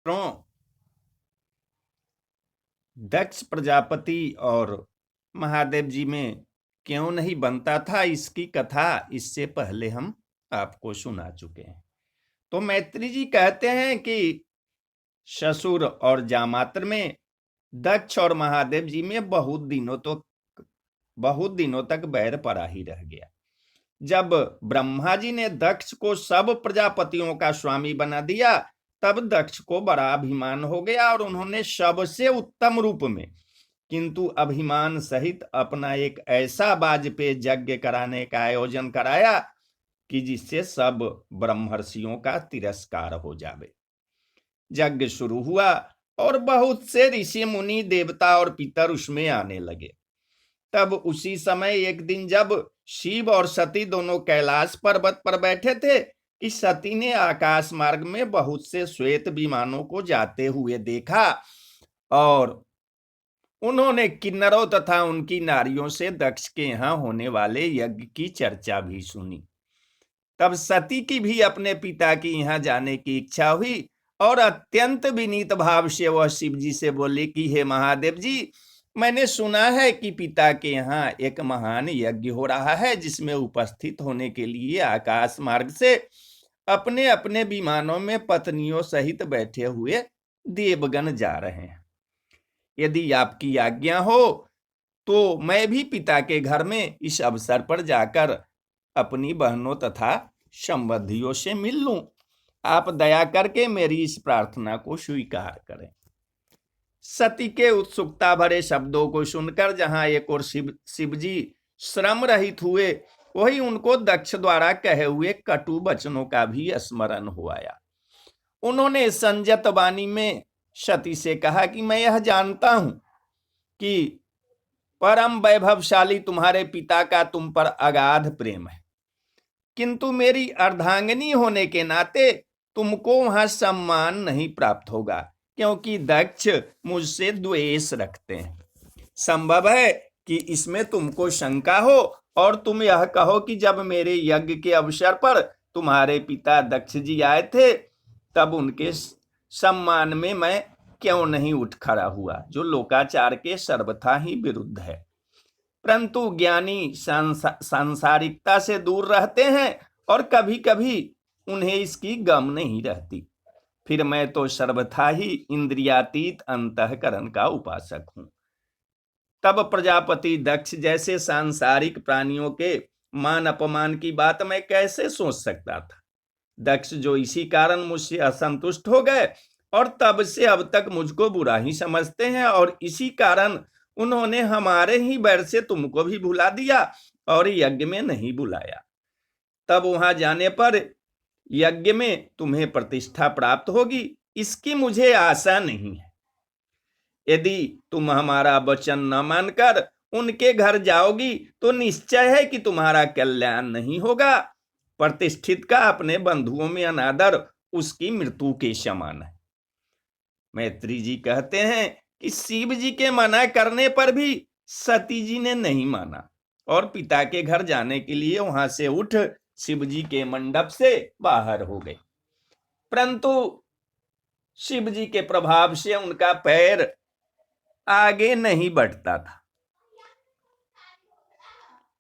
मित्रों, दक्ष प्रजापति और महादेव जी में क्यों नहीं बनता था, इसकी कथा इससे पहले हम आपको सुना चुके हैं। तो मैत्री जी कहते हैं कि ससुर और जामात्र में दक्ष और महादेव जी में बहुत दिनों तक बैर पड़ा ही रह गया। जब ब्रह्मा जी ने दक्ष को सब प्रजापतियों का स्वामी बना दिया, तब दक्ष को बड़ा अभिमान हो गया और उन्होंने सबसे उत्तम रूप में किंतु अभिमान सहित अपना एक ऐसा वाजपेय यज्ञ कराने का आयोजन कराया कि जिससे सब ब्रह्मर्षियों का तिरस्कार हो जावे। यज्ञ शुरू हुआ और बहुत से ऋषि मुनि देवता और पितर उसमें आने लगे। तब उसी समय एक दिन जब शिव और सती दोनों कैलाश पर्वत पर बैठे थे कि सती ने आकाश मार्ग में बहुत से श्वेत विमानों को जाते हुए देखा और उन्होंने किन्नरों तथा उनकी नारियों से दक्ष के यहां होने वाले यज्ञ की चर्चा भी सुनी। तब सती की भी अपने पिता की यहां जाने की इच्छा हुई और अत्यंत विनीत भाव से वह शिव जी से बोली कि हे महादेव जी, मैंने सुना है कि पिता के यहाँ एक महान यज्ञ हो रहा है जिसमें उपस्थित होने के लिए आकाश मार्ग से अपने अपने विमानों में पत्नियों सहित बैठे हुए देवगण जा रहे हैं। यदि आपकी आज्ञा हो तो मैं भी पिता के घर में इस अवसर पर जाकर अपनी बहनों तथा संबंधियों से मिल लूं। आप दया करके मेरी इस प्रार्थना को स्वीकार करें। सती के उत्सुकता भरे शब्दों को सुनकर जहां एक और शिवजी श्रम रहित हुए, वही उनको दक्ष द्वारा कहे हुए कटु वचनों का भी स्मरण हो आया। उन्होंने संजत वाणी में सती से कहा कि मैं यह जानता हूं कि परम वैभवशाली तुम्हारे पिता का तुम पर अगाध प्रेम है, किंतु मेरी अर्धांगिनी होने के नाते तुमको वहां सम्मान नहीं प्राप्त होगा, क्योंकि दक्ष मुझसे द्वेष रखते हैं। संभव है कि इसमें तुमको शंका हो और तुम यह कहो कि जब मेरे यज्ञ के अवसर पर तुम्हारे पिता दक्ष जी आए थे, तब उनके सम्मान में मैं क्यों नहीं उठ खड़ा हुआ, जो लोकाचार के सर्वथा ही विरुद्ध है। परंतु ज्ञानी सांसारिकता से दूर रहते हैं और कभी कभी उन्हें इसकी गम नहीं रहती। फिर मैं तो सर्वथा ही इंद्रियातीत अंतःकरण का उपासक हूं। तब प्रजापति दक्ष जैसे सांसारिक प्राणियों के मान अपमान की बात मैं कैसे सोच सकता था। दक्ष जो इसी कारण मुझसे असंतुष्ट हो गए और तब से अब तक मुझको बुरा ही समझते हैं, और इसी कारण उन्होंने हमारे ही बैर से तुमको भी भुला दिया और यज्ञ में नहीं बुलाया। तब वहां जाने पर यज्ञ में तुम्हें प्रतिष्ठा प्राप्त होगी, इसकी मुझे आशा नहीं है। यदि तुम हमारा वचन न मानकर उनके घर जाओगी तो निश्चय है कि तुम्हारा कल्याण नहीं होगा। प्रतिष्ठित का अपने बंधुओं में अनादर उसकी मृत्यु के समान है। मैत्री जी कहते हैं कि शिव जी के मना करने पर भी सती जी ने नहीं माना और पिता के घर जाने के लिए वहां से उठ शिव जी के मंडप से बाहर हो गए। परंतु शिव जी के प्रभाव से उनका पैर आगे नहीं बढ़ता था।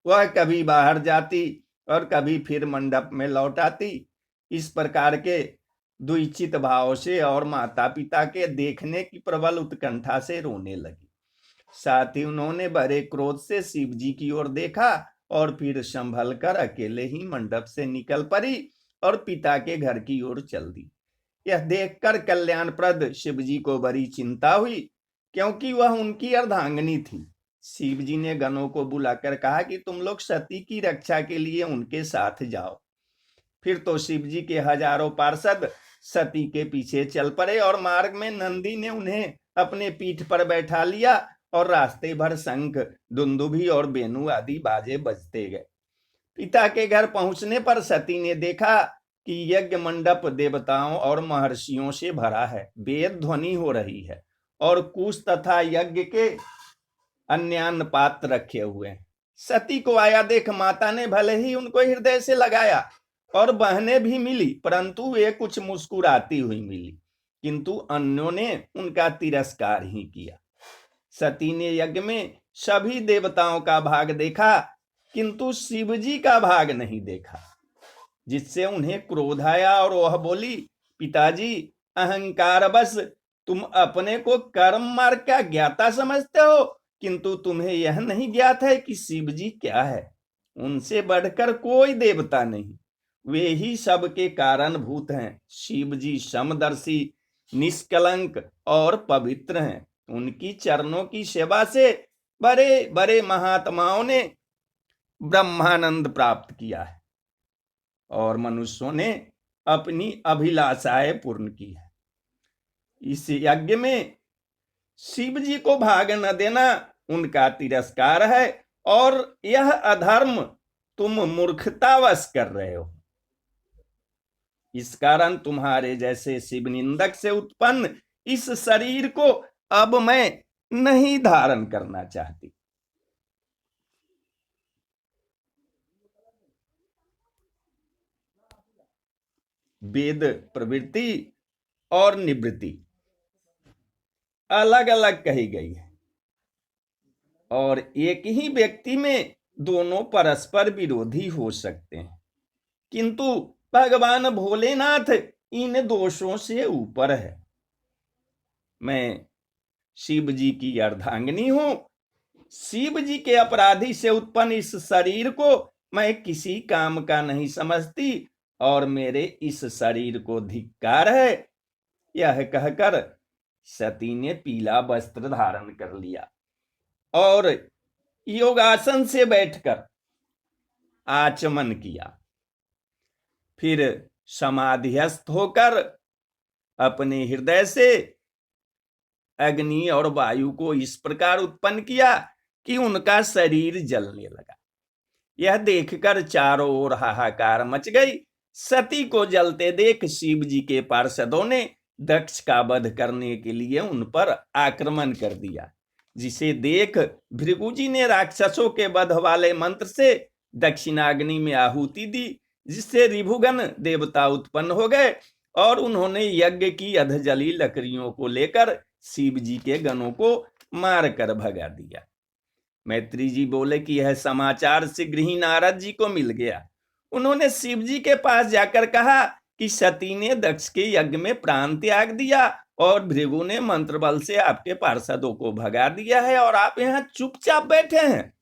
वह कभी बाहर जाती और कभी फिर मंडप में लौट आती। इस प्रकार के द्विचित भाव से और माता पिता के देखने की प्रबल उत्कंठा से रोने लगी। साथ ही उन्होंने बड़े क्रोध से शिव जी की ओर देखा और फिर संभल कर अकेले ही मंडप से निकल पड़ी और पिता के घर की ओर चल दी। यह देखकर कल्याणप्रद शिव जी को बड़ी चिंता हुई, क्योंकि वह उनकी अर्धांगिनी थी। शिव जी ने गणों को बुलाकर कहा कि तुम लोग सती की रक्षा के लिए उनके साथ जाओ। फिर तो शिव जी के हजारों पार्षद सती के पीछे चल पड़े और मार्ग में नंदी ने उन्हें अपने पीठ पर बैठा लिया और रास्ते भर शंख, दुंदुभी और बेनु आदि बाजे बजते गए। पिता के घर पहुंचने पर सती ने देखा कि यज्ञ मंडप देवताओं और महर्षियों से भरा है, वेद ध्वनि हो रही है और कुश तथा यज्ञ के अन्यान्न पात्र रखे हुए हैं। सती को आया देख माता ने भले ही उनको हृदय से लगाया और बहनें भी मिली, परंतु वे कुछ मुस्कुराती हुई मिली किंतु अन्यों ने उनका तिरस्कार ही किया। सती ने यज्ञ में सभी देवताओं का भाग देखा, किंतु शिव जी का भाग नहीं देखा, जिससे उन्हें क्रोध आया और वह बोली, पिताजी, अहंकारवश तुम अपने को कर्म मार्ग का ज्ञाता समझते हो, किंतु तुम्हें यह नहीं ज्ञात है कि शिव जी क्या है। उनसे बढ़कर कोई देवता नहीं, वे ही सबके कारणभूत हैं। शिव जी समदर्शी, निष्कलंक और पवित्र हैं। उनकी चरणों की सेवा से बड़े बड़े महात्माओं ने ब्रह्मानंद प्राप्त किया है और मनुष्यों ने अपनी अभिलाषाएं पूर्ण की है। इस यज्ञ में शिव जी को भाग न देना उनका तिरस्कार है और यह अधर्म तुम मूर्खतावश कर रहे हो। इस कारण तुम्हारे जैसे शिव निंदक से उत्पन्न इस शरीर को अब मैं नहीं धारण करना चाहती। वेद प्रवृत्ति और निवृत्ति अलग अलग कही गई है और एक ही व्यक्ति में दोनों परस्पर विरोधी हो सकते हैं, किंतु भगवान भोलेनाथ इन दोषों से ऊपर है। मैं शिव जी की अर्धांगिनी हूं। शिव जी के अपराधी से उत्पन्न इस शरीर को मैं किसी काम का नहीं समझती और मेरे इस शरीर को धिक्कार है। यह कहकर सती ने पीला वस्त्र धारण कर लिया और योगासन से बैठकर आचमन किया। फिर समाधिस्थ होकर अपने हृदय से अग्नि और वायु को इस प्रकार उत्पन्न किया कि उनका शरीर जलने लगा। यह देखकर चारों ओर हाहाकार मच गई। सती को जलते देख शिव जी के पार्षदों ने दक्ष का वध करने के लिए उन पर आक्रमण कर दिया, जिसे देख भृगु जी ने राक्षसों के वध वाले मंत्र से दक्षिणाग्नि में आहुति दी, जिससे रिभुगण देवता उत्पन्न हो गए और उन्होंने यज्ञ की अधजली लकड़ियों को लेकर शिव जी के गणों को मार कर भगा दिया। मैत्री जी बोले कि यह समाचार शीघ्र ही नारद जी को मिल गया। उन्होंने शिव जी के पास जाकर कहा कि सती ने दक्ष के यज्ञ में प्राण त्याग दिया और भृगु ने मंत्र बल से आपके पार्षदों को भगा दिया है और आप यहाँ चुपचाप बैठे हैं।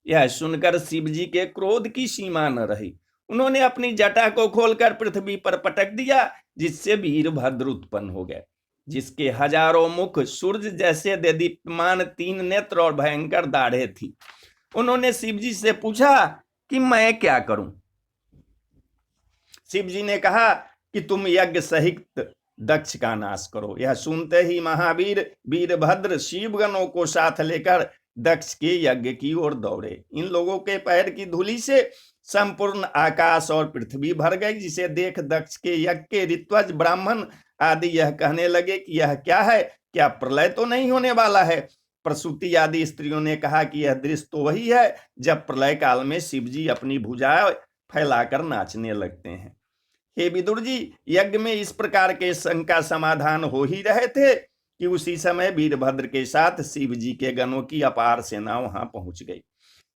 यह सुनकर शिव जी के क्रोध की सीमा न रही। उन्होंने अपनी जटा को खोलकर पृथ्वी पर पटक दिया, जिससे वीरभद्र उत्पन्न हो गए, जिसके हजारों मुख, सूर्य जैसे दीप्यमान 3 नेत्र और भयंकर दाढ़ें थी। उन्होंने शिव जी से पूछा कि मैं क्या करूं। शिव जी ने कहा कि तुम यज्ञ सहित दक्ष का नाश करो। यह सुनते ही महावीर वीरभद्र शिवगणों को साथ लेकर दक्ष के यज्ञ की ओर दौड़े। इन लोगों के पैर की धूलि से संपूर्ण आकाश और पृथ्वी भर गई, जिसे देख दक्ष के यज्ञ के ऋत्वज, ब्राह्मण आदि यह कहने लगे कि यह क्या है, क्या प्रलय तो नहीं होने वाला है। प्रसूति आदि स्त्रियों ने कहा कि यह दृश्य तो वही है जब प्रलय काल में शिव जी अपनी भुजाएं फैलाकर नाचने लगते हैं। हे विदुर जी, यज्ञ में इस प्रकार के शंका समाधान हो ही रहे थे कि उसी समय वीरभद्र के साथ शिव जी के गणों की अपार सेना वहां पहुंच गई।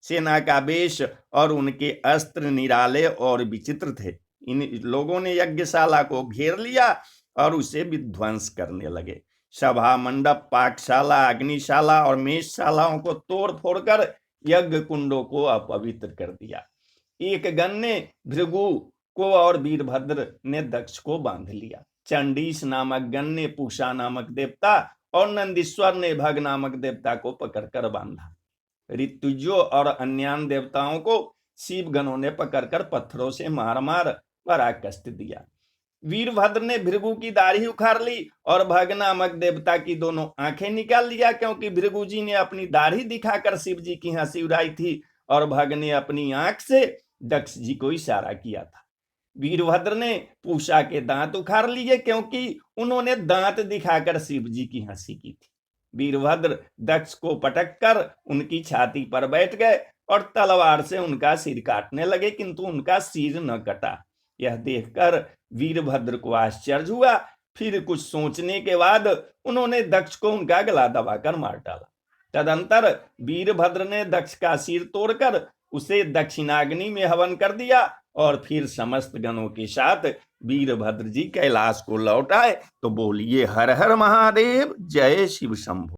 सेना का वेश और उनके अस्त्र निराले और विचित्र थे। इन लोगों ने यज्ञशाला को घेर लिया और उसे विध्वंस करने लगे। सभा मंडप, पाकशाला, अग्निशाला और मेषशालाओं को तोड़ फोड़कर यज्ञ कुंडों को अपवित्र कर दिया। एक गण ने भृगु को और वीरभद्र ने दक्ष को बांध लिया। चंडीस नामक गण ने पूषा नामक देवता और नंदीश्वर ने भग नामक देवता को पकड़कर बांधा। ऋतुजो और अन्य देवताओं को शिव गणों ने पकड़कर पत्थरों से मार मार बड़ा कष्ट दिया। वीरभद्र ने भृगु की दाढ़ी उखाड़ ली और भग नामक देवता की दोनों आंखें निकाल लिया, क्योंकि भृगु जी ने अपनी दाढ़ी दिखाकर शिव जी की हंसी उड़ाई थी और भग ने अपनी आंख से दक्ष जी को इशारा किया था। वीरभद्र ने पूषा के दांत उखाड़ लिए, क्योंकि उन्होंने दांत दिखाकर शिव जी की हंसी की थी। वीरभद्र दक्ष को पटककर उनकी छाती पर बैठ गए और तलवार से उनका सिर काटने लगे, किंतु उनका सिर न कटा। यह देखकर वीरभद्र को आश्चर्य हुआ। फिर कुछ सोचने के बाद उन्होंने दक्ष को उनका गला दबाकर मार डाला। तदंतर वीरभद्र ने दक्ष का सिर तोड़कर उसे दक्षिणाग्नि में हवन कर दिया और फिर समस्त गणों के साथ वीरभद्र जी कैलाश को लौट आए। तो बोलिए हर हर महादेव, जय शिव शंभो।